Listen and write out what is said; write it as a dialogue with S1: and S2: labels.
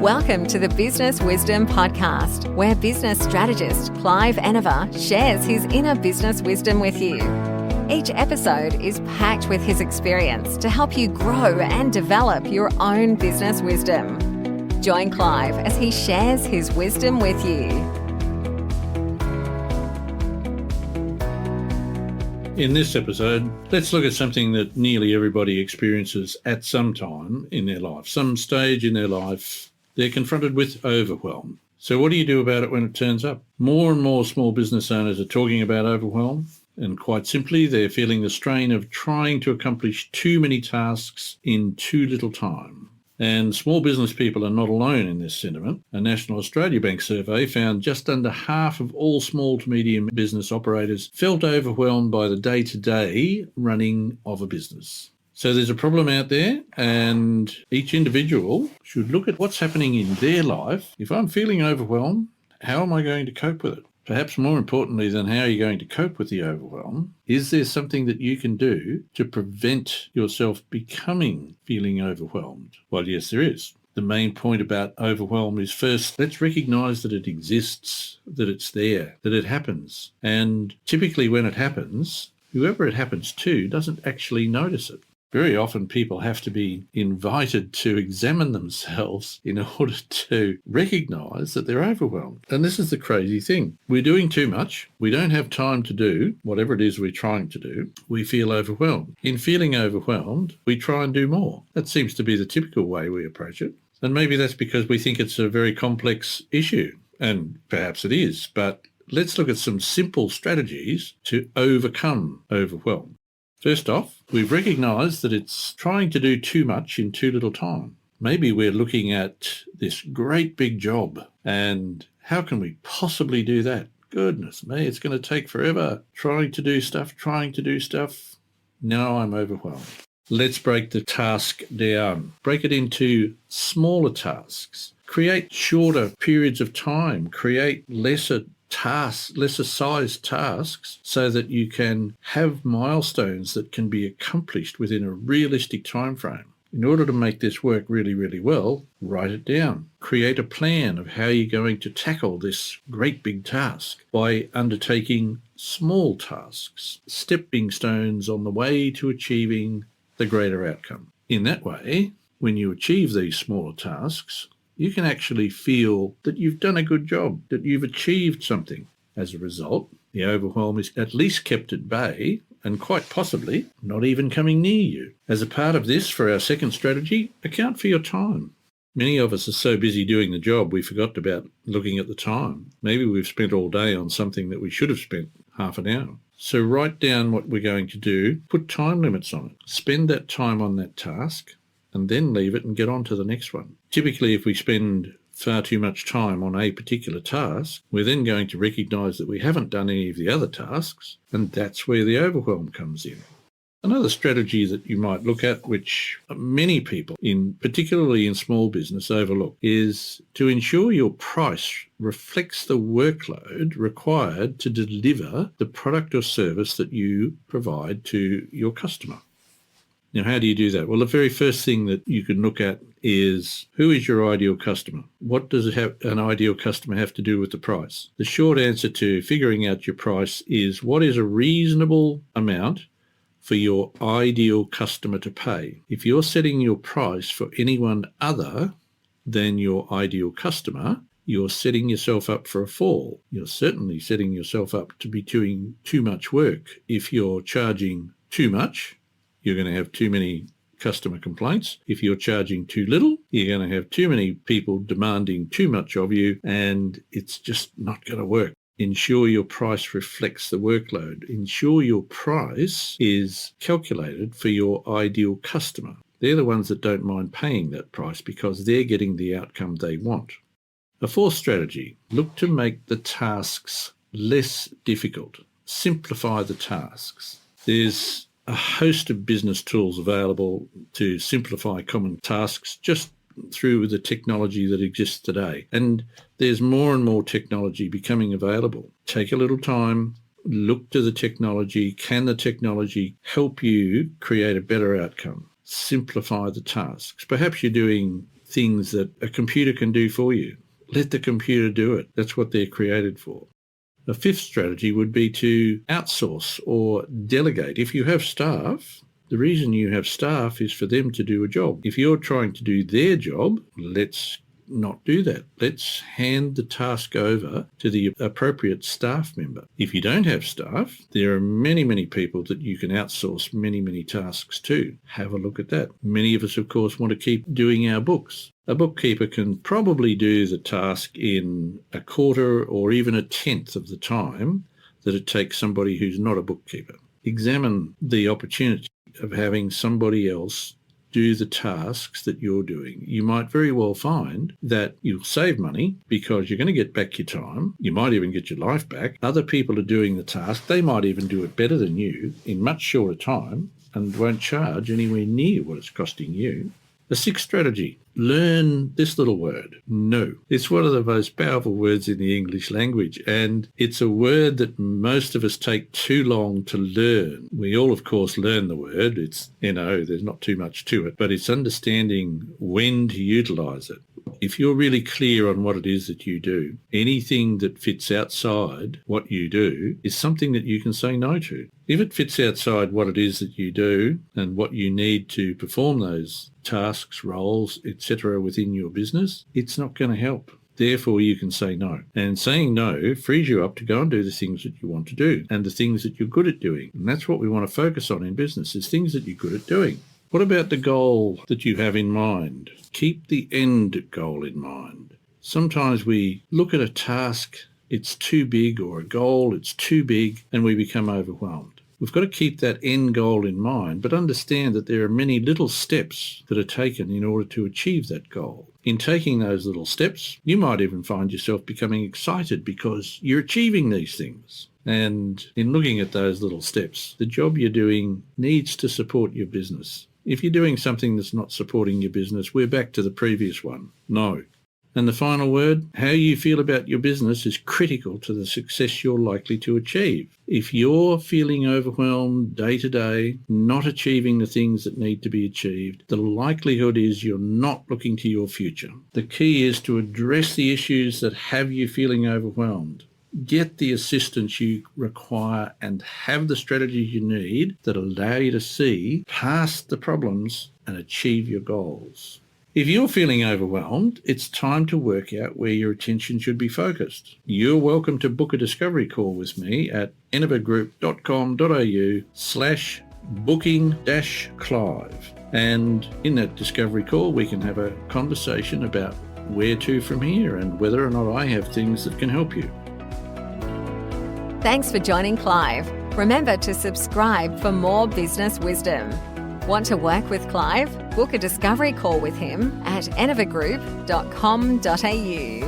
S1: Welcome to the Business Wisdom Podcast, where business strategist Clive Enever shares his inner business wisdom with you. Each episode is packed with his experience to help you grow and develop your own business wisdom. Join Clive as he shares his wisdom with you.
S2: In this episode, let's look at something that nearly everybody experiences at some time in their life. Some stage in their life, they're confronted with overwhelm. So what do you do about it when it turns up? More and more small business owners are talking about overwhelm, and quite simply, they're feeling the strain of trying to accomplish too many tasks in too little time. And small business people are not alone in this sentiment. A National Australia Bank survey found just under half of all small to medium business operators felt overwhelmed by the day-to-day running of a business. So there's a problem out there, and each individual should look at what's happening in their life. If I'm feeling overwhelmed, how am I going to cope with it? Perhaps more importantly than how you're going to cope with the overwhelm, is there something that you can do to prevent yourself becoming feeling overwhelmed? Well, yes, there is. The main point about overwhelm is first, let's recognise that it exists, that it's there, that it happens. And typically when it happens, whoever it happens to doesn't actually notice it. Very often people have to be invited to examine themselves in order to recognise that they're overwhelmed. And this is the crazy thing. We're doing too much. We don't have time to do whatever it is we're trying to do. We feel overwhelmed. In feeling overwhelmed, we try and do more. That seems to be the typical way we approach it. And maybe that's because we think it's a very complex issue. And perhaps it is. But let's look at some simple strategies to overcome overwhelm. First off, we've recognised that it's trying to do too much in too little time. Maybe we're looking at this great big job, and how can we possibly do that? Goodness me, it's going to take forever. Trying to do stuff. Now I'm overwhelmed. Let's break the task down. Break it into smaller tasks. Create shorter periods of time. Create lesser sized tasks so that you can have milestones that can be accomplished within a realistic time frame. In order to make this work really, really well, write it down. Create a plan of how you're going to tackle this great big task by undertaking small tasks, stepping stones on the way to achieving the greater outcome. In that way, when you achieve these smaller tasks, you can actually feel that you've done a good job, that you've achieved something. As a result, the overwhelm is at least kept at bay and quite possibly not even coming near you. As a part of this, for our second strategy, account for your time. Many of us are so busy doing the job we forgot about looking at the time. Maybe we've spent all day on something that we should have spent half an hour. So write down what we're going to do, put time limits on it, spend that time on that task, and then leave it and get on to the next one. Typically, if we spend far too much time on a particular task, we're then going to recognise that we haven't done any of the other tasks, and that's where the overwhelm comes in. Another strategy that you might look at, which many people, particularly in small business, overlook, is to ensure your price reflects the workload required to deliver the product or service that you provide to your customer. Now, how do you do that? Well, the very first thing that you can look at is, who is your ideal customer? What does an ideal customer have to do with the price? The short answer to figuring out your price is, what is a reasonable amount for your ideal customer to pay? If you're setting your price for anyone other than your ideal customer, you're setting yourself up for a fall. You're certainly setting yourself up to be doing too much work. If you're charging too much, you're going to have too many customer complaints. If you're charging too little, you're going to have too many people demanding too much of you, and it's just not going to work. Ensure your price reflects the workload. Ensure your price is calculated for your ideal customer. They're the ones that don't mind paying that price because they're getting the outcome they want. A fourth strategy, look to make the tasks less difficult. Simplify the tasks. There's a host of business tools available to simplify common tasks just through the technology that exists today. And there's more and more technology becoming available. Take a little time, look to the technology. Can the technology help you create a better outcome? Simplify the tasks. Perhaps you're doing things that a computer can do for you. Let the computer do it. That's what they're created for. A fifth strategy would be to outsource or delegate. If you have staff, the reason you have staff is for them to do a job. If you're trying to do their job, let's not do that. Let's hand the task over to the appropriate staff member. If you don't have staff, there are many, many people that you can outsource many, many tasks to. Have a look at that. Many of us, of course, want to keep doing our books. A bookkeeper can probably do the task in a quarter or even a tenth of the time that it takes somebody who's not a bookkeeper. Examine the opportunity of having somebody else do the tasks that you're doing. You might very well find that you'll save money because you're going to get back your time. You might even get your life back. Other people are doing the task. They might even do it better than you in much shorter time and won't charge anywhere near what it's costing you. The sixth strategy, learn this little word, no. It's one of the most powerful words in the English language, and it's a word that most of us take too long to learn. We all, of course, learn the word. It's, there's not too much to it, but it's understanding when to utilise it. If you're really clear on what it is that you do, anything that fits outside what you do is something that you can say no to. If it fits outside what it is that you do and what you need to perform those tasks, roles, etc. within your business, it's not going to help. Therefore, you can say no. And saying no frees you up to go and do the things that you want to do and the things that you're good at doing. And that's what we want to focus on in business, is things that you're good at doing. What about the goal that you have in mind? Keep the end goal in mind. Sometimes we look at a task, it's too big, or a goal, it's too big, and we become overwhelmed. We've got to keep that end goal in mind, but understand that there are many little steps that are taken in order to achieve that goal. In taking those little steps, you might even find yourself becoming excited because you're achieving these things. And in looking at those little steps, the job you're doing needs to support your business. If you're doing something that's not supporting your business, we're back to the previous one. No. And the final word, how you feel about your business is critical to the success you're likely to achieve. If you're feeling overwhelmed day to day, not achieving the things that need to be achieved, the likelihood is you're not looking to your future. The key is to address the issues that have you feeling overwhelmed. Get the assistance you require and have the strategies you need that allow you to see past the problems and achieve your goals. If you're feeling overwhelmed, it's time to work out where your attention should be focused. You're welcome to book a discovery call with me at innovagroup.com.au/booking-clive. And in that discovery call, we can have a conversation about where to from here and whether or not I have things that can help you.
S1: Thanks for joining Clive. Remember to subscribe for more business wisdom. Want to work with Clive? Book a discovery call with him at innovagroup.com.au.